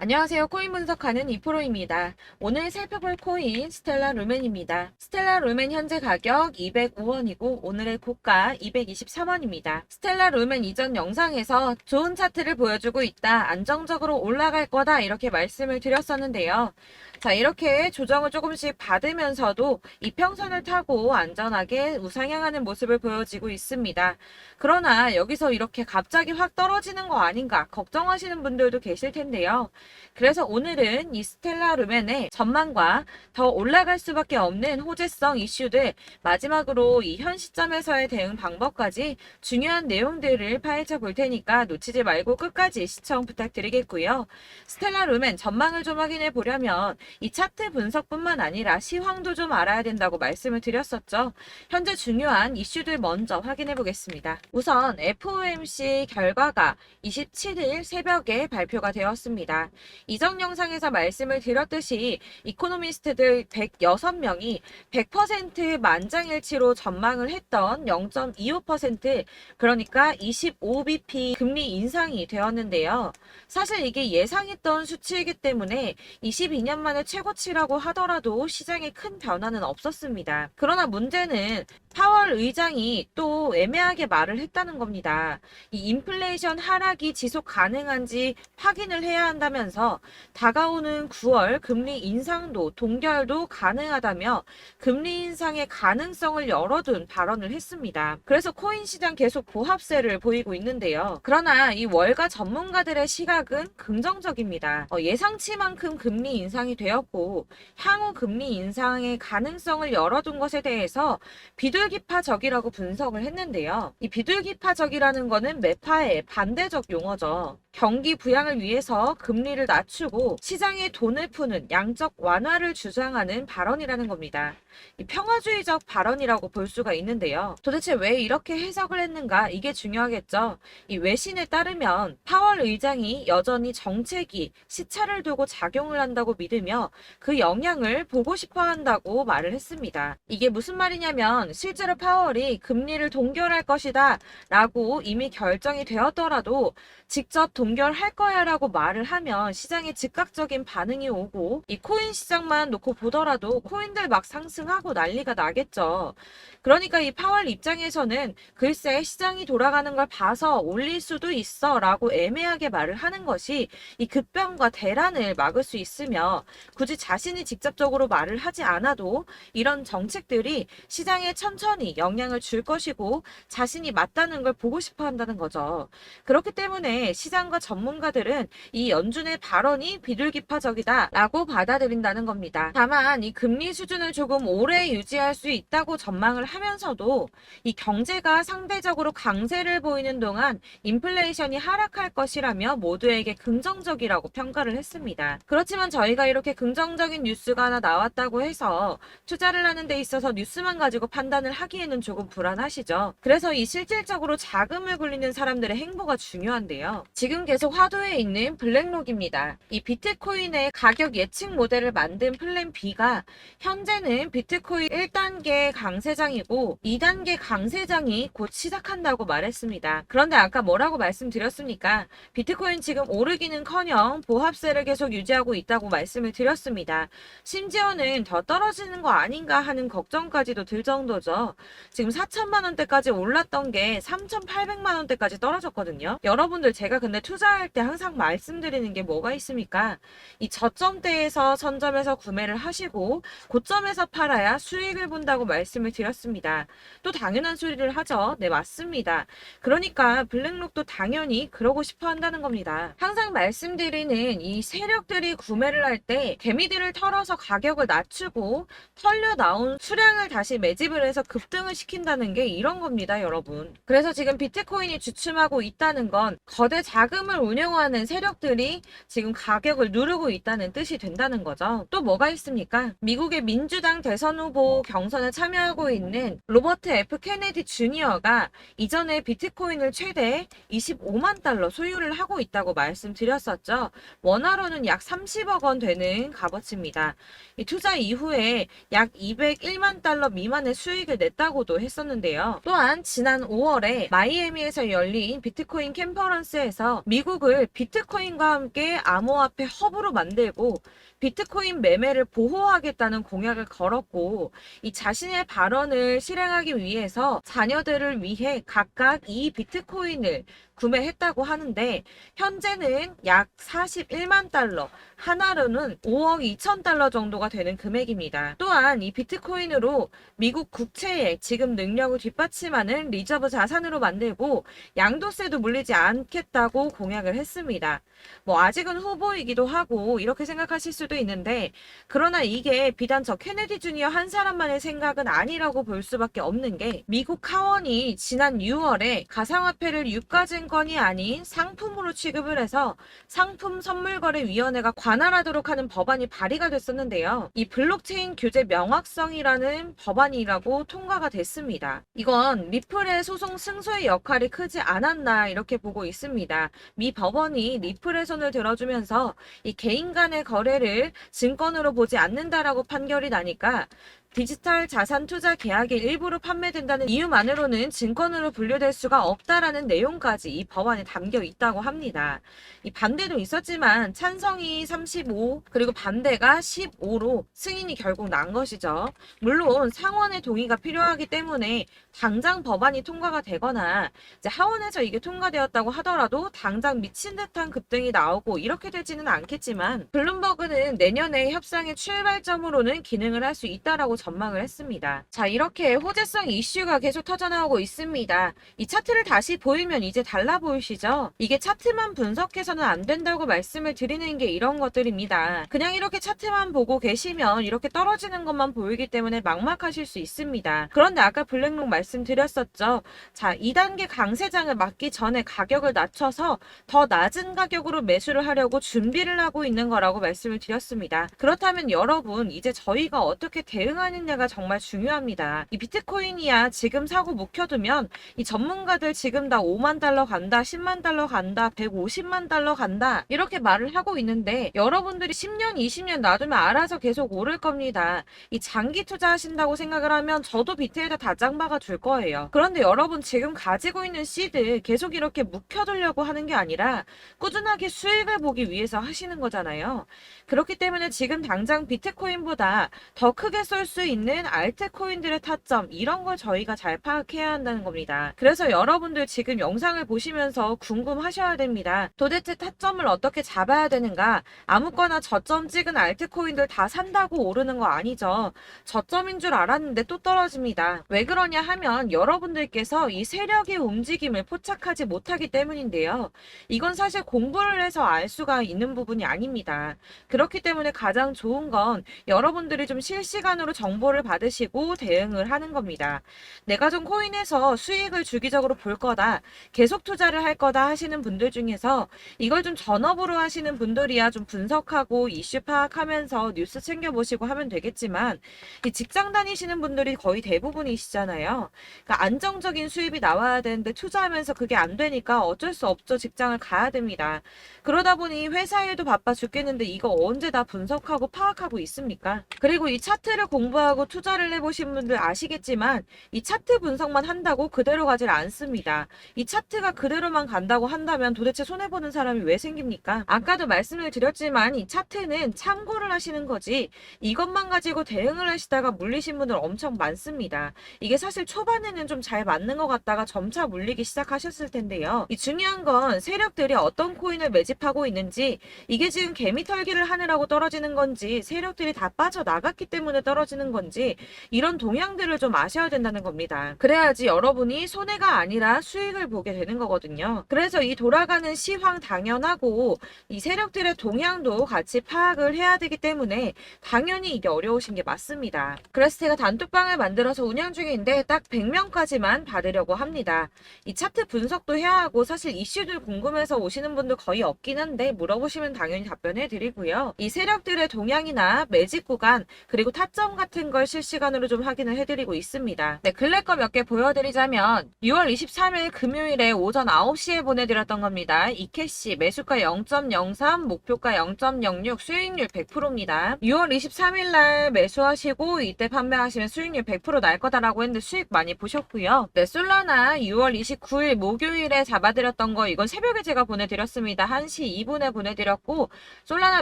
안녕하세요. 코인 분석하는 이프로입니다. 오늘 살펴볼 코인 스텔라 루멘입니다. 스텔라 루멘 현재 가격 205원이고 오늘의 고가 223원입니다. 스텔라 루멘 이전 영상에서 좋은 차트를 보여주고 있다. 안정적으로 올라갈 거다. 이렇게 말씀을 드렸었는데요. 자, 이렇게 조정을 조금씩 받으면서도 이평선을 타고 안전하게 우상향하는 모습을 보여지고 있습니다. 그러나 여기서 이렇게 갑자기 확 떨어지는 거 아닌가 걱정하시는 분들도 계실 텐데요. 그래서 오늘은 이 스텔라 루멘의 전망과 더 올라갈 수밖에 없는 호재성 이슈들, 마지막으로 이 현 시점에서의 대응 방법까지 중요한 내용들을 파헤쳐 볼 테니까 놓치지 말고 끝까지 시청 부탁드리겠고요. 스텔라 루멘 전망을 좀 확인해 보려면 이 차트 분석뿐만 아니라 시황도 좀 알아야 된다고 말씀을 드렸었죠. 현재 중요한 이슈들 먼저 확인해 보겠습니다. 우선 FOMC 결과가 27일 새벽에 발표가 되었습니다. 이전 영상에서 말씀을 드렸듯이 이코노미스트들 106명이 100% 만장일치로 전망을 했던 0.25%, 그러니까 25bp 금리 인상이 되었는데요. 사실 이게 예상했던 수치이기 때문에 22년 만에 최고치라고 하더라도 시장에 큰 변화는 없었습니다. 그러나 문제는 파월 의장이 또 애매하게 말을 했다는 겁니다. 이 인플레이션 하락이 지속 가능한지 확인을 해야 한다면서 다가오는 9월 금리 인상도 동결도 가능하다며 금리 인상의 가능성을 열어둔 발언을 했습니다. 그래서 코인 시장 계속 보합세를 보이고 있는데요. 그러나 이 월가 전문가들의 시각은 긍정적입니다. 예상치만큼 금리 인상이 되었고 향후 금리 인상의 가능성을 열어둔 것에 대해서 비둘기파적이라고 분석을 했는데요. 이 비둘기파적이라는 거는 매파의 반대적 용어죠. 경기 부양을 위해서 금리를 낮추고 시장에 돈을 푸는 양적 완화를 주장하는 발언이라는 겁니다. 이 평화주의적 발언이라고 볼 수가 있는데요. 도대체 왜 이렇게 해석을 했는가? 이게 중요하겠죠. 이 외신에 따르면 파월 의장이 여전히 정책이 시차를 두고 작용을 한다고 믿으며 그 영향을 보고 싶어 한다고 말을 했습니다. 이게 무슨 말이냐면 실제로 파월이 금리를 동결할 것이다 라고 이미 결정이 되었더라도 직접 동결할 거야 라고 말을 하면 시장에 즉각적인 반응이 오고 이 코인 시장만 놓고 보더라도 코인들 막 상승하고 난리가 나겠죠. 그러니까 이 파월 입장에서는 글쎄 시장이 돌아가는 걸 봐서 올릴 수도 있어 라고 애매하게 말을 하는 것이 이 급변과 대란을 막을 수 있으며 굳이 자신이 직접적으로 말을 하지 않아도 이런 정책들이 시장에 천천히 영향을 줄 것이고 자신이 맞다는 걸 보고 싶어 한다는 거죠. 그렇기 때문에 시장과 전문가들은 이 연준의 발언이 비둘기파적이다 라고 받아들인다는 겁니다. 다만 이 금리 수준을 조금 오래 유지할 수 있다고 전망을 하면서도 이 경제가 상대적으로 강세를 보이는 동안 인플레이션이 하락할 것이라며 모두에게 긍정적이라고 평가를 했습니다. 그렇지만 저희가 이렇게 긍정적인 뉴스가 하나 나왔다고 해서 투자를 하는 데 있어서 뉴스만 가지고 판단을 하기에는 조금 불안하시죠. 그래서 이 실질적으로 자금을 굴리는 사람들의 행보가 중요한데요. 지금 계속 화두에 있는 블랙록입니다. 이 비트코인의 가격 예측 모델을 만든 플랜 B가 현재는 비트코인 1단계 강세장이고 2단계 강세장이 곧 시작한다고 말했습니다. 그런데 아까 뭐라고 말씀드렸습니까? 비트코인 지금 오르기는커녕 보합세를 계속 유지하고 있다고 말씀을 드렸습니다. 심지어는 더 떨어지는 거 아닌가 하는 걱정까지도 들 정도죠. 지금 4천만 원대까지 올랐던 게 3,800만 원대까지 떨어졌거든요. 여러분들 제가 근데 투자할 때 항상 말씀드리는 게 뭐가 있습니까? 이 저점대에서 선점해서 구매를 하시고 고점에서 팔아야 수익을 본다고 말씀을 드렸습니다. 또 당연한 소리를 하죠. 네, 맞습니다. 그러니까 블랙록도 당연히 그러고 싶어 한다는 겁니다. 항상 말씀드리는 이 세력들이 구매를 할 때 개미들을 털어서 가격을 낮추고 털려 나온 수량을 다시 매집을 해서 급등을 시킨다는 게 이런 겁니다, 여러분. 그래서 지금 비트코인이 주춤하고 있다는 건 거대 자금을 운영하는 세력들이 지금 가격을 누르고 있다는 뜻이 된다는 거죠. 또 뭐가 있습니까? 미국의 민주당 대선 후보 경선에 참여하고 있는 로버트 F 케네디 주니어가 이전에 비트코인을 최대 25만 달러 소유를 하고 있다고 말씀드렸었죠. 원화로는 약 30억 원 되는 값어치입니다. 이 투자 이후에 약 201만 달러 미만의 수익을 냈다고도 했었는데요. 또한 지난 5월에 마이애미에서 열린 비트코인 컨퍼런스에서 미국을 비트코인과 함께 암호화폐 허브로 만들고 비트코인 매매를 보호하겠다는 공약을 걸었고, 이 자신의 발언을 실행하기 위해서 자녀들을 위해 각각 이 비트코인을 구매했다고 하는데, 현재는 약 41만 달러, 하나로는 5억 2천 달러 정도가 되는 금액입니다. 또한 이 비트코인으로 미국 국채의 지급 능력을 뒷받침하는 리저브 자산으로 만들고 양도세도 물리지 않겠다고 공약을 했습니다. 아직은 후보이기도 하고 이렇게 생각하실 수도 있는데, 그러나 이게 비단 저 케네디 주니어 한 사람만의 생각은 아니라고 볼 수밖에 없는 게, 미국 하원이 지난 6월에 가상화폐를 유가증권이 아닌 상품으로 취급을 해서 상품선물거래위원회가 관할하도록 하는 법안이 발의가 됐었는데요. 이 블록체인 규제 명확성이라는 법안이라고 통과가 됐습니다. 이건 리플의 소송 승소의 역할이 크지 않았나 이렇게 보고 있습니다. 미 법원이 리플의 손을 들어주면서 이 개인 간의 거래를 증권으로 보지 않는다라고 판결이 나니까 디지털 자산 투자 계약의 일부로 판매된다는 이유만으로는 증권으로 분류될 수가 없다라는 내용까지 이 법안에 담겨 있다고 합니다. 이 반대도 있었지만 찬성이 35 그리고 반대가 15로 승인이 결국 난 것이죠. 물론 상원의 동의가 필요하기 때문에 당장 법안이 통과가 되거나 이제 하원에서 이게 통과되었다고 하더라도 당장 미친 듯한 급등이 나오고 이렇게 되지는 않겠지만, 블룸버그는 내년에 협상의 출발점으로는 기능을 할 수 있다라고 전망을 했습니다. 자, 이렇게 호재성 이슈가 계속 터져나오고 있습니다. 이 차트를 다시 보이면 이제 달라 보이시죠? 이게 차트만 분석해서는 안 된다고 말씀을 드리는 게 이런 것들입니다. 그냥 이렇게 차트만 보고 계시면 이렇게 떨어지는 것만 보이기 때문에 막막하실 수 있습니다. 그런데 아까 블랙록 말씀드렸었죠. 자, 2단계 강세장을 맞기 전에 가격을 낮춰서 더 낮은 가격으로 매수를 하려고 준비를 하고 있는 거라고 말씀을 드렸습니다. 그렇다면 여러분, 이제 저희가 어떻게 대응하느냐가 정말 중요합니다. 이 비트코인이야 지금 사고 묵혀두면 이 전문가들 지금 다 5만 달러 간다, 10만 달러 간다, 150만 달러 간다 이렇게 말을 하고 있는데, 여러분들이 10년, 20년 놔두면 알아서 계속 오를 겁니다. 이 장기 투자하신다고 생각을 하면 저도 비트에다 다 짱박아 줄 거예요. 그런데 여러분 지금 가지고 있는 씨드 계속 이렇게 묵혀두려고 하는 게 아니라 꾸준하게 수익을 보기 위해서 하시는 거잖아요. 그렇기 때문에 지금 당장 비트코인보다 더 크게 쏠 수 있는 알트코인들의 타점, 이런 걸 저희가 잘 파악해야 한다는 겁니다. 그래서 여러분들 지금 영상을 보시면서 궁금하셔야 됩니다. 도대체 타점을 어떻게 잡아야 되는가? 아무거나 저점 찍은 알트코인들 다 산다고 오르는 거 아니죠. 저점인 줄 알았는데 또 떨어집니다. 왜 그러냐 하면 여러분들께서 이 세력의 움직임을 포착하지 못하기 때문인데요. 이건 사실 공부를 해서 알 수가 있는 부분이 아닙니다. 그렇기 때문에 가장 좋은 건 여러분들이 좀 실시간으로 정보를 받으시고 대응을 하는 겁니다. 내가 좀 코인에서 수익을 주기적으로 볼 거다, 계속 투자를 할 거다 하시는 분들 중에서 이걸 좀 전업으로 하시는 분들이야 좀 분석하고 이슈 파악하면서 뉴스 챙겨보시고 하면 되겠지만, 이 직장 다니시는 분들이 거의 대부분이시잖아요. 그러니까 안정적인 수입이 나와야 되는데 투자하면서 그게 안 되니까 어쩔 수 없죠. 직장을 가야 됩니다. 그러다 보니 회사 일도 바빠 죽겠는데 이거 언제 다 분석하고 파악하고 있습니까? 그리고 이 차트를 공부하고 투자를 해보신 분들 아시겠지만, 이 차트 분석만 한다고 그대로 가질 않습니다. 이 차트가 그대로만 간다고 한다면 도대체 손해보는 사람이 왜 생깁니까? 아까도 말씀을 드렸지만 이 차트는 참고를 하시는 거지, 이것만 가지고 대응을 하시다가 물리신 분들 엄청 많습니다. 이게 사실 초반에는 좀 잘 맞는 것 같다가 점차 물리기 시작하셨을 텐데요. 이 중요한 건 세력들이 어떤 코인을 매집하고 있는지, 이게 지금 개미털기를 하느라고 떨어지는 건지 세력들이 다 빠져나갔기 때문에 떨어지는 건지, 이런 동향들을 좀 아셔야 된다는 겁니다. 그래야지 여러분이 손해가 아니라 수익을 보게 되는 거거든요. 그래서 이 돌아가는 시황 당연하고 이 세력들의 동향도 같이 파악을 해야 되기 때문에 당연히 이게 어려우신 게 맞습니다. 그래서 제가 단톡방을 만들어서 운영 중인데 딱 100명까지만 받으려고 합니다. 이 차트 분석도 해야 하고 사실 이슈들 궁금해서 오시는 분들 거의 없긴 한데 물어보시면 당연히 답변해 드리고요. 이 세력들의 동향이나 매집 구간 그리고 타점 같은 같은 걸 실시간으로 좀 확인을 해드리고 있습니다. 네, 근래 거 몇 개 보여드리자면 6월 23일 금요일에 오전 9시에 보내드렸던 겁니다. 이캐시 매수가 0.03, 목표가 0.06, 수익률 100%입니다. 6월 23일 날 매수하시고 이때 판매하시면 수익률 100% 날 거다라고 했는데 수익 많이 보셨고요. 네, 솔라나 6월 29일 목요일에 잡아드렸던 거 이건 새벽에 제가 보내드렸습니다. 1시 2분에 보내드렸고 솔라나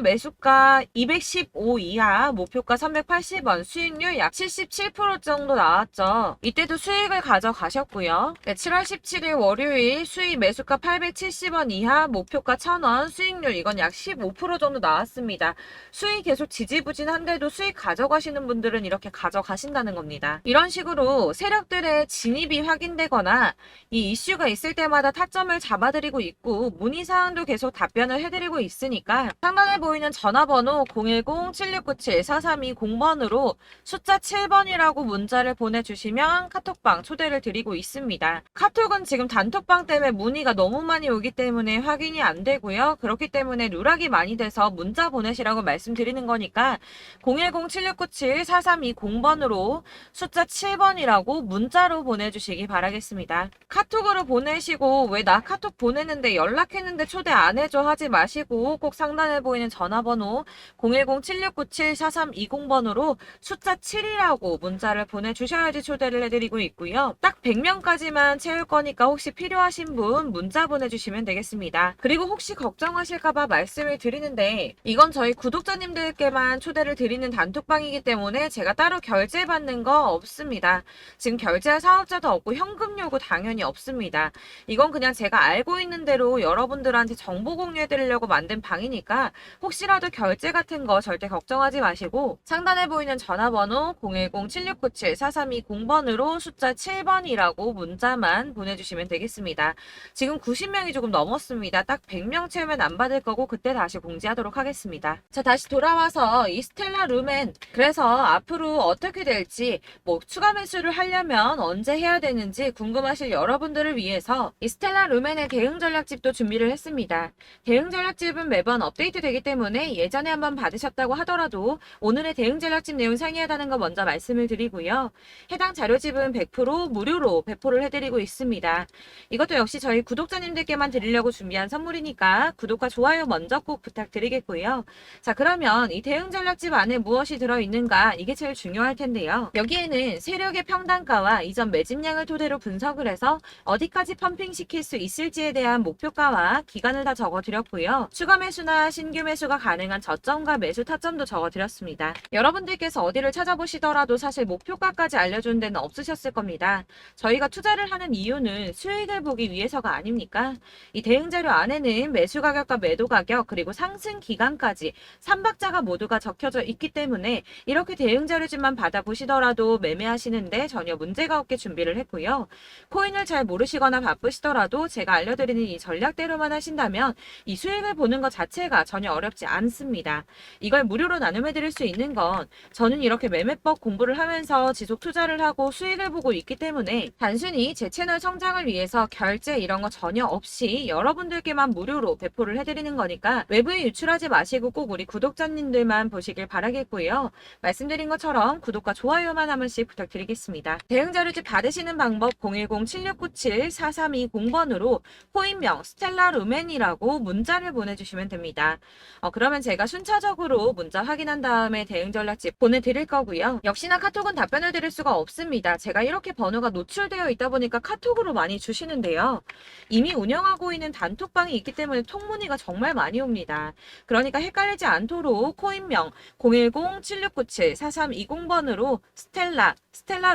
매수가 215 이하, 목표가 380원, 수익률 약 77% 정도 나왔죠. 이때도 수익을 가져가셨고요. 네, 7월 17일 월요일 수익 매수가 870원 이하, 목표가 1000원, 수익률 이건 약 15% 정도 나왔습니다. 수익 계속 지지부진한데도 수익 가져가시는 분들은 이렇게 가져가신다는 겁니다. 이런 식으로 세력들의 진입이 확인되거나 이 이슈가 있을 때마다 타점을 잡아드리고 있고 문의사항도 계속 답변을 해드리고 있으니까 상단에 보이는 전화번호 010-7697-4320번으로 숫자 7번이라고 문자를 보내주시면 카톡방 초대를 드리고 있습니다. 카톡은 지금 단톡방 때문에 문의가 너무 많이 오기 때문에 확인이 안 되고요. 그렇기 때문에 누락이 많이 돼서 문자 보내시라고 말씀드리는 거니까 010-7697-4320번으로 숫자 7번이라고 문자로 보내주시기 바라겠습니다. 카톡으로 보내시고 왜 나 카톡 보내는데 연락했는데 초대 안 해줘 하지 마시고 꼭 상단에 보이는 전화번호 010-7697-4320번으로 숫자 7이라고 문자를 보내주셔야지 초대를 해드리고 있고요. 딱 100명까지만 채울 거니까 혹시 필요하신 분 문자 보내주시면 되겠습니다. 그리고 혹시 걱정하실까봐 말씀을 드리는데 이건 저희 구독자님들께만 초대를 드리는 단톡방이기 때문에 제가 따로 결제받는 거 없습니다. 지금 결제할 사업자도 없고 현금 요구 당연히 없습니다. 이건 그냥 제가 알고 있는 대로 여러분들한테 정보 공유해 드리려고 만든 방이니까 혹시라도 결제 같은 거 절대 걱정하지 마시고 상단에 보이는 전화번호 010-7697-4320번으로 숫자 7번이라고 문자만 보내주시면 되겠습니다. 지금 90명이 조금 넘었습니다. 딱 100명 채우면 안 받을 거고 그때 다시 공지하도록 하겠습니다. 자, 다시 돌아와서 이 스텔라 루멘 그래서 앞으로 어떻게 될지 뭐 추가 매수를 하려면 언제 해야 되는지 궁금하실 여러분들을 위해서 이 스텔라 루멘의 대응 전략집도 준비를 했습니다. 대응 전략집은 매번 업데이트 되기 때문에 예전에 한번 받으셨다고 하더라도 오늘의 대응 전략집 내용 상이하다는 거 먼저 말씀을 드리고요. 해당 자료집은 100% 무료로 배포를 해드리고 있습니다. 이것도 역시 저희 구독자님들께만 드리려고 준비한 선물이니까 구독과 좋아요 먼저 꼭 부탁드리겠고요. 자, 그러면 이 대응 전략집 안에 무엇이 들어있는가 이게 제일 중요할 텐데요. 여기에는 세력의 평단가와 이전 매집량을 토대로 분석을 해서 어디까지 펌핑시킬 수 있을지에 대한 목표가와 기간을 다 적어드렸고요. 추가 매수나 신규 매수가 가능한 저점과 매수 타점도 적어드렸습니다. 여러분들께서 어디를 찾아보시더라도 사실 목표가까지 알려준 데는 없으셨을 겁니다. 저희가 투자를 하는 이유는 수익을 보기 위해서가 아닙니까? 이 대응 자료 안에는 매수 가격과 매도 가격 그리고 상승 기간까지 3박자가 모두가 적혀져 있기 때문에 이렇게 대응 자료집만 받아보시더라도 매매하시는데 전혀 문제가 없게 준비를 했고요. 코인을 잘 모르시거나 바쁘시더라도 제가 알려드리는 이 전략대로만 하신다면 이 수익을 보는 것 자체가 전혀 어렵지 않습니다. 이걸 무료로 나눔해드릴 수 있는 건 저는 이렇게 매매법 공부를 하면서 지속 투자를 하고 수익을 보고 있기 때문에 단순히 제 채널 성장을 위해서 결제 이런 거 전혀 없이 여러분들께만 무료로 배포를 해드리는 거니까 외부에 유출하지 마시고 꼭 우리 구독자님들만 보시길 바라겠고요. 말씀드린 것처럼 구독과 좋아요만 한 번씩 부탁드리겠습니다. 대응 자료집 받으시는 방법 010-7697-4320번으로 코인명 스텔라 루멘이라고 문자를 보내주시면 됩니다. 그러면 제가 순차적으로 문자 확인한 다음에 대응 전략집 보내드릴 거고요. 역시나 카톡은 답변을 드릴 수가 없습니다. 제가 이렇게 번호가 노출되어 있다 보니까 카톡으로 많이 주시는데요. 이미 운영하고 있는 단톡방이 있기 때문에 통문의가 정말 많이 옵니다. 그러니까 헷갈리지 않도록 코인명 010-7697-4320번으로 스텔라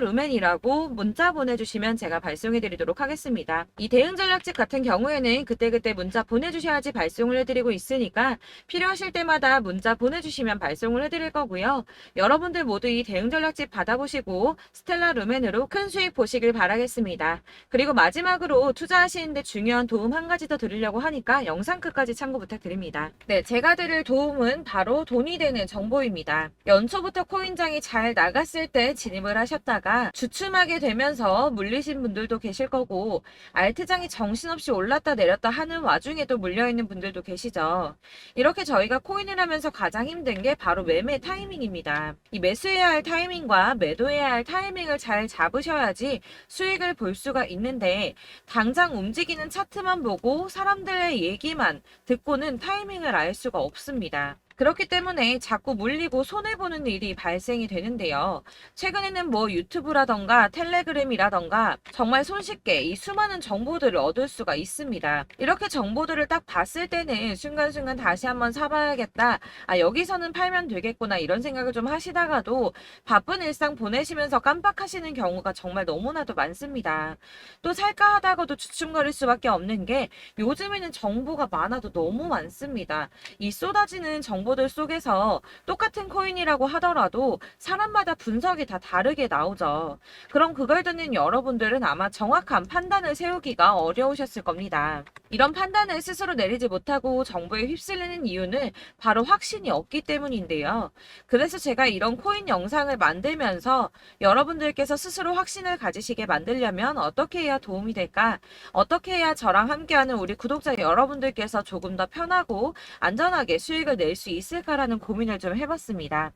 루멘이라고 문자 보내주시면 제가 발송해드리도록 하겠습니다. 이 대응 전략집 같은 경우에는 그때그때 문자 보내주셔야지 발송을 해드리고 있으니까 필요하실 때마다 문자 보내주시면 발송을 해드릴 거고요. 여러분들 모두 이 대응 전략집 받아보시고 스텔라 루멘으로 큰 수익 보시길 바라겠습니다. 그리고 마지막으로 투자하시는데 중요한 도움 한 가지 더 드리려고 하니까 영상 끝까지 참고 부탁드립니다. 네, 제가 드릴 도움은 바로 돈이 되는 정보입니다. 연초부터 코인장이 잘 나갔을 때 진입을 하셨다가 주춤하게 되면서 물리신 분들도 계실 거고 알트장이 정신없이 올랐다 내렸다 하는 와중에도 물려있는 분들도 계시죠. 이렇게 저희가 코인을 하면서 가장 힘든 게 바로 매매 타이밍입니다. 이 매수해야 할 타이밍과 매도해야 할 타이밍을 잘 잡으셔야지 수익을 볼 수가 있는데 당장 움직이는 차트만 보고 사람들의 얘기만 듣고는 타이밍을 알 수가 없습니다. 그렇기 때문에 자꾸 물리고 손해보는 일이 발생이 되는데요. 최근에는 뭐 유튜브라던가 텔레그램이라던가 정말 손쉽게 이 수많은 정보들을 얻을 수가 있습니다. 이렇게 정보들을 딱 봤을 때는 순간순간 다시 한번 사봐야겠다. 아, 여기서는 팔면 되겠구나. 이런 생각을 좀 하시다가도 바쁜 일상 보내시면서 깜빡하시는 경우가 정말 너무나도 많습니다. 또 살까 하다가도 주춤거릴 수밖에 없는 게 요즘에는 정보가 많아도 너무 많습니다. 이 쏟아지는 정보들 속에서 똑같은 코인이라고 하더라도 사람마다 분석이 다 다르게 나오죠. 그럼 그걸 듣는 여러분들은 아마 정확한 판단을 세우기가 어려우셨을 겁니다. 이런 판단을 스스로 내리지 못하고 정보에 휩쓸리는 이유는 바로 확신이 없기 때문인데요. 그래서 제가 이런 코인 영상을 만들면서 여러분들께서 스스로 확신을 가지시게 만들려면 어떻게 해야 도움이 될까? 어떻게 해야 저랑 함께하는 우리 구독자 여러분들께서 조금 더 편하고 안전하게 수익을 낼 수 있을까라는 고민을 좀 해봤습니다.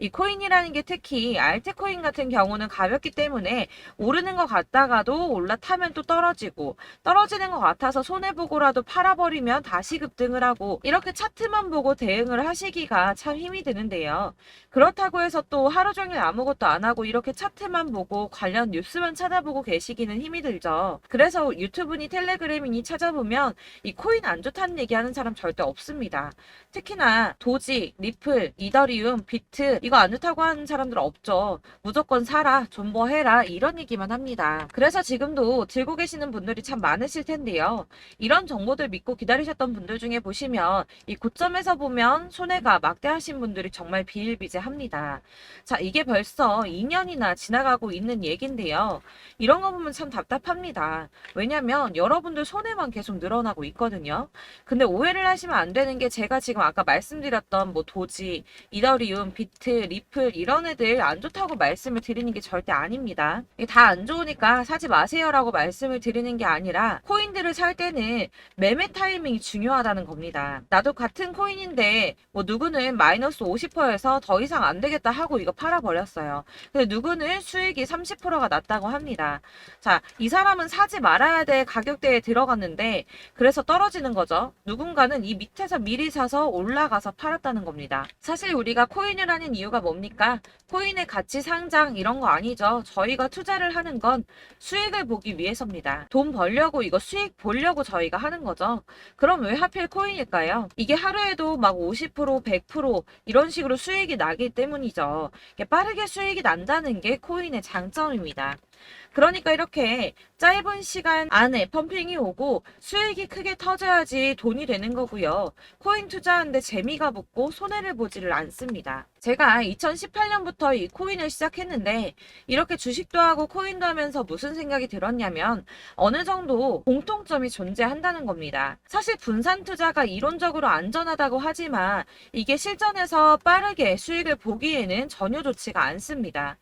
이 코인이라는 게 특히 알트코인 같은 경우는 가볍기 때문에 오르는 것 같다가도 올라타면 또 떨어지고 떨어지는 것 같아서 손해보고라도 팔아버리면 다시 급등을 하고 이렇게 차트만 보고 대응을 하시기가 참 힘이 드는데요. 그렇다고 해서 또 하루 종일 아무것도 안 하고 이렇게 차트만 보고 관련 뉴스만 찾아보고 계시기는 힘이 들죠. 그래서 유튜브니 텔레그램이니 찾아보면 이 코인 안 좋다는 얘기하는 사람 절대 없습니다. 특히나 도지, 리플, 이더리움, 비트 이거 안 좋다고 하는 사람들 없죠. 무조건 사라, 존버해라 이런 얘기만 합니다. 그래서 지금도 들고 계시는 분들이 참 많으실 텐데요. 이런 정보들 믿고 기다리셨던 분들 중에 보시면 이 고점에서 보면 손해가 막대하신 분들이 정말 비일비재합니다. 자, 이게 벌써 2년이나 지나가고 있는 얘긴데요. 이런 거 보면 참 답답합니다. 왜냐면 여러분들 손해만 계속 늘어나고 있거든요. 근데 오해를 하시면 안 되는 게 제가 지금 아까 말씀드렸던 뭐 도지, 이더리움, 비트, 리플 이런 애들 안 좋다고 말씀을 드리는 게 절대 아닙니다. 다 안 좋으니까 사지 마세요라고 말씀을 드리는 게 아니라 코인들을 살 때는 매매 타이밍이 중요하다는 겁니다. 나도 같은 코인인데 뭐 누구는 마이너스 50%에서 더 이상 안 되겠다 하고 이거 팔아버렸어요. 근데 누구는 수익이 30%가 났다고 합니다. 자, 이 사람은 사지 말아야 될 가격대에 들어갔는데 그래서 떨어지는 거죠. 누군가는 이 밑에서 미리 사서 올라가서 팔았다는 겁니다. 사실 우리가 코인을 하는 이유가 뭡니까? 코인의 가치 상장 이런 거 아니죠. 저희가 투자를 하는 건 수익을 보기 위해서입니다. 돈 벌려고 이거 수익 보려고 저희가 하는 거죠. 그럼 왜 하필 코인일까요? 이게 하루에도 막 50%, 100% 이런 식으로 수익이 나기 때문이죠. 빠르게 수익이 난다는 게 코인의 장점입니다. 그러니까 이렇게 짧은 시간 안에 펌핑이 오고 수익이 크게 터져야지 돈이 되는 거고요. 코인 투자하는데 재미가 붙고 손해를 보지를 않습니다. 제가 2018년부터 이 코인을 시작했는데 이렇게 주식도 하고 코인도 하면서 무슨 생각이 들었냐면 어느 정도 공통점이 존재한다는 겁니다. 사실 분산 투자가 이론적으로 안전하다고 하지만 이게 실전에서 빠르게 수익을 보기에는 전혀 좋지가 않습니다.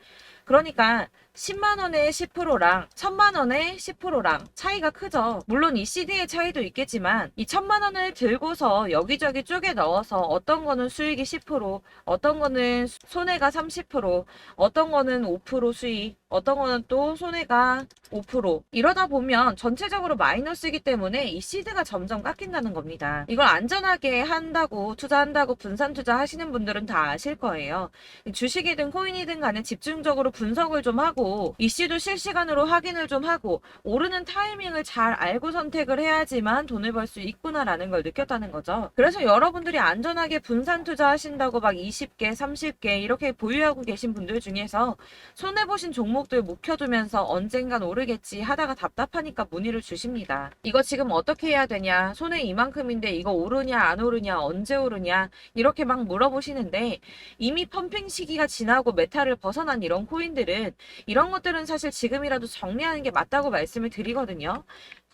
그러니까 10만원의 10%랑 1000만원의 10%랑 차이가 크죠. 물론 이 CD의 차이도 있겠지만 이 1000만원을 들고서 여기저기 쪼개 넣어서 어떤 거는 수익이 10%, 어떤 거는 손해가 30%, 어떤 거는 5% 수익, 어떤 거는 또 손해가 5% 이러다 보면 전체적으로 마이너스이기 때문에 이 시드가 점점 깎인다는 겁니다. 이걸 안전하게 한다고 투자한다고 분산 투자하시는 분들은 다 아실 거예요. 주식이든 코인이든 간에 집중적으로 분석을 좀 하고 이슈도 실시간으로 확인을 좀 하고 오르는 타이밍을 잘 알고 선택을 해야지만 돈을 벌 수 있구나라는 걸 느꼈다는 거죠. 그래서 여러분들이 안전하게 분산 투자하신다고 막 20개, 30개 이렇게 보유하고 계신 분들 중에서 손해보신 종목들 묵혀두면서 언젠간 오르겠지 하다가 답답하니까 문의를 주십니다. 이거 지금 어떻게 해야 되냐? 손해 이만큼인데 이거 오르냐 안 오르냐 언제 오르냐 이렇게 막 물어보시는데 이미 펌핑 시기가 지나고 메타를 벗어난 이런 코인들은 이런 것들은 사실 지금이라도 정리하는 게 맞다고 말씀을 드리거든요.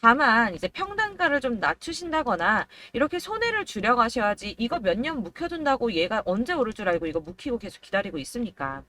다만 이제 평단가를 좀 낮추신다거나 이렇게 손해를 줄여가셔야지 이거 몇 년 묵혀둔다고 얘가 언제 오를 줄 알고 이거 묵히고 계속 기다리고 있습니까?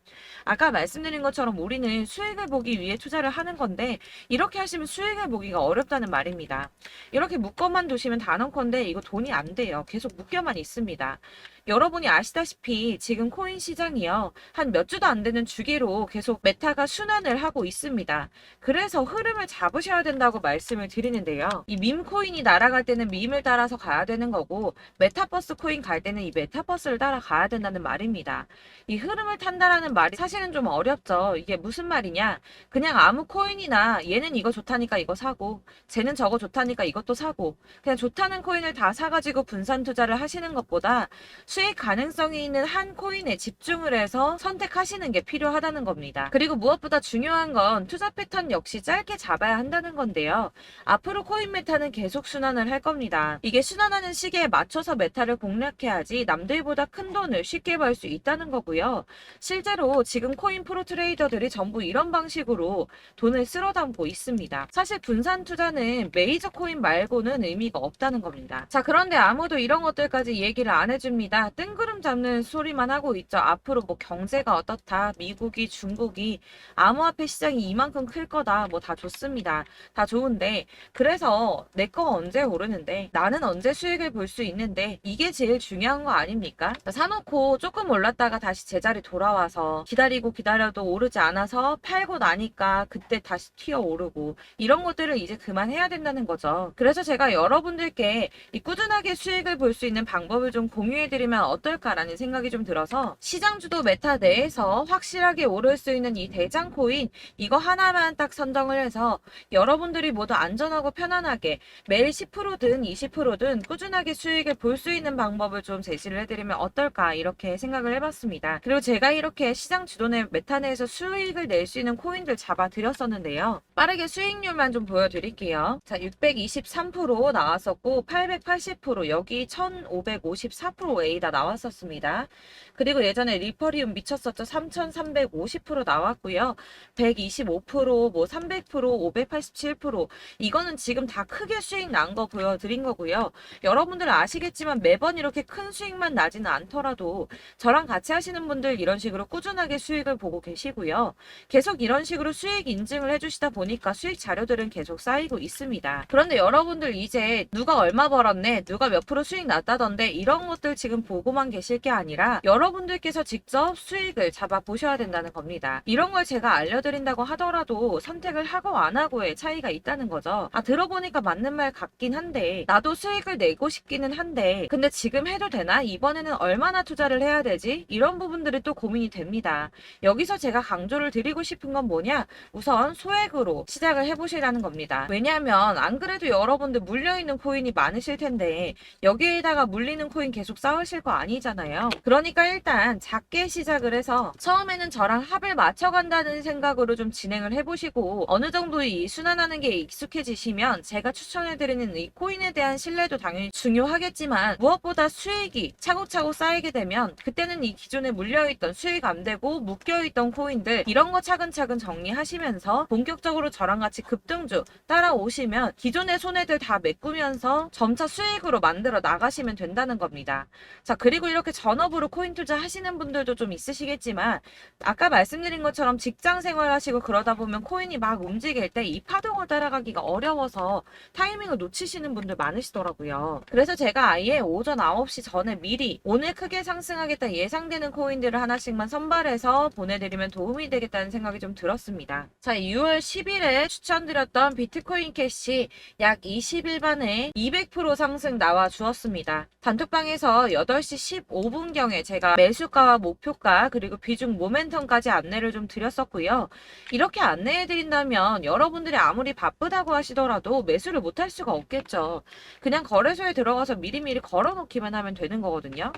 아까 말씀드린 것처럼 우리는 수익을 보기 위해 투자를 하는 건데 이렇게 하시면 수익을 보기가 어렵다는 말입니다. 이렇게 묶어만 두시면 단언컨대 이거 돈이 안 돼요. 계속 묶여만 있습니다. 여러분이 아시다시피 지금 코인 시장이요. 한 몇 주도 안 되는 주기로 계속 메타가 순환을 하고 있습니다. 그래서 흐름을 잡으셔야 된다고 말씀을 드리는데요. 이 밈 코인이 날아갈 때는 밈을 따라서 가야 되는 거고 메타버스 코인 갈 때는 이 메타버스를 따라가야 된다는 말입니다. 이 흐름을 탄다라는 말이 사실은 좀 어렵죠. 이게 무슨 말이냐? 그냥 아무 코인이나 얘는 이거 좋다니까 이거 사고 쟤는 저거 좋다니까 이것도 사고 그냥 좋다는 코인을 다 사가지고 분산 투자를 하시는 것보다 수익 가능성이 있는 한 코인에 집중을 해서 선택하시는 게 필요하다는 겁니다. 그리고 무엇보다 중요한 건 투자 패턴 역시 짧게 잡아야 한다는 건데요. 앞으로 코인 메타는 계속 순환을 할 겁니다. 이게 순환하는 시기에 맞춰서 메타를 공략해야지 남들보다 큰 돈을 쉽게 벌 수 있다는 거고요. 실제로 지금 코인 프로 트레이더들이 전부 이런 방식으로 돈을 쓸어 담고 있습니다. 사실 분산 투자는 메이저 코인 말고는 의미가 없다는 겁니다. 자, 그런데 아무도 이런 것들까지 얘기를 안 해줍니다. 뜬구름 잡는 소리만 하고 있죠. 앞으로 뭐 경제가 어떻다, 미국이, 중국이, 암호화폐 시장이 이만큼 클 거다, 뭐 다 좋습니다. 다 좋은데, 그래서 내 거 언제 오르는데, 나는 언제 수익을 볼 수 있는데, 이게 제일 중요한 거 아닙니까? 사놓고 조금 올랐다가 다시 제자리 돌아와서 기다리고 기다려도 오르지 않아서 팔고 나니까 그때 다시 튀어 오르고 이런 것들을 이제 그만해야 된다는 거죠. 그래서 제가 여러분들께 이 꾸준하게 수익을 볼 수 있는 방법을 좀 공유해드리면 어떨까라는 생각이 좀 들어서 시장주도 메타 내에서 확실하게 오를 수 있는 이 대장 코인 이거 하나만 딱 선정을 해서 여러분들이 모두 안전하고 편안하게 매일 10%든 20%든 꾸준하게 수익을 볼 수 있는 방법을 좀 제시를 해드리면 어떨까 이렇게 생각을 해봤습니다. 그리고 제가 이렇게 시장 주도내 메타 내에서 수익을 낼 수 있는 코인들 잡아드렸었는데요. 빠르게 수익률만 좀 보여드릴게요. 자, 623% 나왔었고 880% 여기 1554%A다 나왔었습니다. 그리고 예전에 리퍼리움 미쳤었죠. 3350% 나왔고요. 125%, 뭐 300%, 587% 이거는 지금 다 크게 수익 난 거 보여드린 거고요. 여러분들 아시겠지만 매번 이렇게 큰 수익만 나지는 않더라도 저랑 같이 하시는 분들 이런 식으로 꾸준하게 수익을 보고 계시고요. 계속 이런 식으로 수익 인증을 해주시다 보니까 수익 자료들은 계속 쌓이고 있습니다. 그런데 여러분들 이제 누가 얼마 벌었네, 누가 몇 프로 수익 났다던데 이런 것들 지금 보고만 계실 게 아니라 여러분들께서 직접 수익을 잡아 보셔야 된다는 겁니다. 이런 걸 제가 알려드린다고 하더라도 선택을 하고 안 하고의 차이가 있다는 거죠. 아, 들어보니까 맞는 말 같긴 한데 나도 수익을 내고 싶기는 한데 근데 지금 해도 되나? 이번에는 얼마나 투자를 해야 되지? 이런 부분들이 또 고민이 됩니다. 여기서 제가 강조를 드리고 싶은 건 뭐냐? 우선 소액으로 시작을 해보시라는 겁니다. 왜냐하면 안 그래도 여러분들 물려있는 코인이 많으실 텐데 여기에다가 물리는 코인 계속 쌓으실 거 아니잖아요. 그러니까 일단 작게 시작을 해서 처음에는 저랑 합을 맞춰간다는 생각으로 좀 진행을 해보시고 어느 정도 이 순환하는 게 익숙해지시면 제가 추천해드리는 이 코인에 대한 신뢰도 당연히 중요하겠지만 무엇보다 수익이 차곡차곡 쌓이게 되면 그때는 이 기존에 물려있던 수익 안 되고 묶여있던 코인들 이런 거 차근차근 정리하시면서 본격적으로 저랑 같이 급등주 따라오시면 기존의 손해들 다 메꾸면서 점차 수익으로 만들어 나가시면 된다는 겁니다. 자, 그리고 이렇게 전업으로 코인 투자 하시는 분들도 좀 있으시겠지만 아까 말씀드린 것처럼 직장 생활하시고 그러다 보면 코인이 막 움직일 때 이 파동을 따라가기가 어려워서 타이밍을 놓치시는 분들 많으시더라고요. 그래서 제가 아예 오전 9시 전에 미리 오늘 크게 상승하겠다 예상되는 코인들을 하나씩만 선발해서 보내드리면 도움이 되겠다는 생각이 좀 들었습니다. 자, 6월 10일에 추천드렸던 비트코인 캐시 약 20일 만에 200% 상승 나와 주었습니다. 단톡방에서 8시 15분경에 제가 매수가와 목표가 그리고 비중 모멘텀까지 안내를 좀 드렸었고요. 이렇게 안내해드린다면 여러분들이 아무리 바쁘다고 하시더라도 매수를 못할 수가 없겠죠. 그냥 거래소에 들어가서 미리미리 걸어놓기만 하면 되는 거거든요.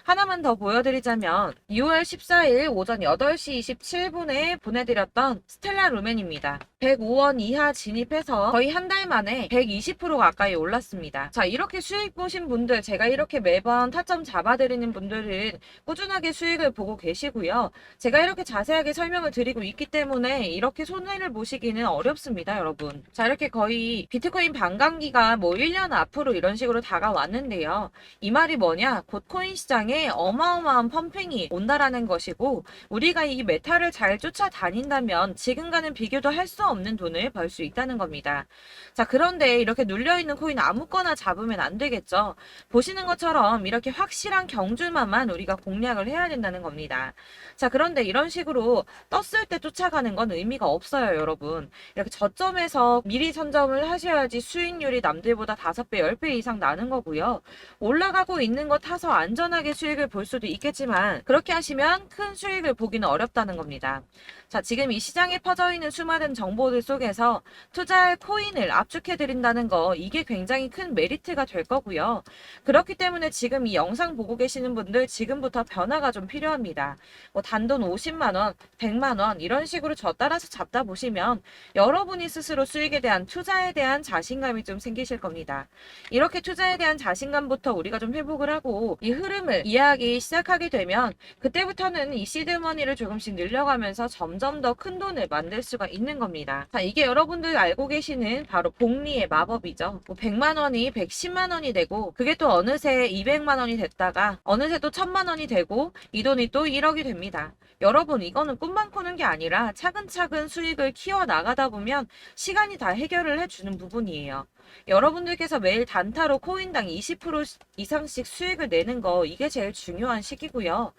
하나만 더 보여드리자면 6월 14일 오전 8시 27분에 보내드렸던 스텔라 루멘입니다. 105원 이하 진입해서 거의 한 달 만에 120% 가까이 올랐습니다. 자, 이렇게 수익 보신 분들, 제가 이렇게 매번 타점 잡아드리는 분들은 꾸준하게 수익을 보고 계시고요. 제가 이렇게 자세하게 설명을 드리고 있기 때문에 이렇게 손해를 보시기는 어렵습니다, 여러분. 자, 이렇게 거의 비트코인 반감기가 뭐 1년 앞으로 이런 식으로 다가왔는데요. 이 말이 뭐냐? 곧 코인 시장에 어마어마한 펌핑이 온다라는 것이고 우리가 이 메타를 잘 쫓아다닌다면 지금과는 비교도 할 수 수가 없는 돈을 벌 수 있다는 겁니다. 자, 그런데 이렇게 눌려있는 코인 아무거나 잡으면 안 되겠죠. 보시는 것처럼 이렇게 확실한 경주만만 우리가 공략을 해야 된다는 겁니다. 자, 그런데 이런 식으로 떴을 때 쫓아가는 건 의미가 없어요, 여러분. 이렇게 저점에서 미리 선점을 하셔야지 수익률이 남들보다 5배, 10배 이상 나는 거고요. 올라가고 있는 거 타서 안전하게 수익을 볼 수도 있겠지만 그렇게 하시면 큰 수익을 보기는 어렵다는 겁니다. 자, 지금 이 시장에 퍼져 있는 수많은 정보들 속에서 투자할 코인을 압축해 드린다는 거, 이게 굉장히 큰 메리트가 될 거고요. 그렇기 때문에 지금 이 영상 보고 계시는 분들 지금부터 변화가 좀 필요합니다. 뭐 단돈 50만 원, 100만 원 이런 식으로 저 따라서 잡다 보시면 여러분이 스스로 수익에 대한, 투자에 대한 자신감이 좀 생기실 겁니다. 이렇게 투자에 대한 자신감부터 우리가 좀 회복을 하고 이 흐름을 이해하기 시작하게 되면 그때부터는 이 시드머니를 조금씩 늘려가면서 점점 더 큰 돈을 만들 수가 있는 겁니다. 자, 이게 여러분들 알고 계시는 바로 복리의 마법이죠. 뭐 100만 원이 110만 원이 되고 그게 또 어느새 200만 원이 됐다가 어느새 또 1000만 원이 되고 이 돈이 또 1억이 됩니다. 여러분, 이거는 꿈만 꾸는 게 아니라 차근차근 수익을 키워 나가다 보면 시간이 다 해결을 해주는 부분이에요. 여러분들께서 매일 단타로 코인당 20% 이상씩 수익을 내는 거, 이게 제일 중요한 시기고요.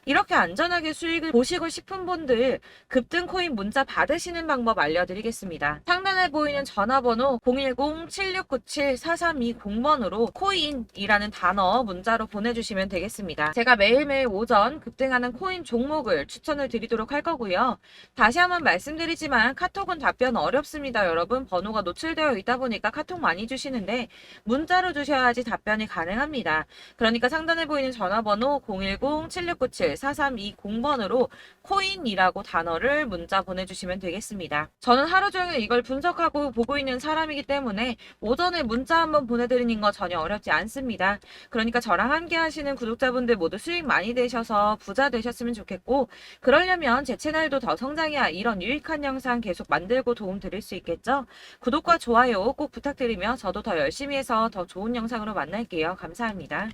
이렇게 안전하게 수익을 보시고 싶은 분들 급등 코인 문자 받으시는 방법 알려드리겠습니다. 상단에 보이는 전화번호 010-7697-4320번으로 코인이라는 단어 문자로 보내주시면 되겠습니다. 제가 매일매일 오전 급등하는 코인 종목을 추천을 드리도록 할 거고요. 다시 한번 말씀드리지만 카톡은 답변 어렵습니다. 여러분, 번호가 노출되어 있다 보니까 카톡 많이 주시는데 문자로 주셔야지 답변이 가능합니다. 그러니까 상단에 보이는 전화번호 010-7697-4320번으로 코인이라고 단어를 문자 보내주시면 되겠습니다. 저는 하루 종일 이걸 분석하고 보고 있는 사람이기 때문에 오전에 문자 한번 보내드리는 거 전혀 어렵지 않습니다. 그러니까 저랑 함께 하시는 구독자분들 모두 수익 많이 되셔서 부자 되셨으면 좋겠고, 그러려면 제 채널도 더 성장해야 이런 유익한 영상 계속 만들고 도움 드릴 수 있겠죠? 구독과 좋아요 꼭 부탁드리며 저도 더 열심히 해서 더 좋은 영상으로 만날게요. 감사합니다.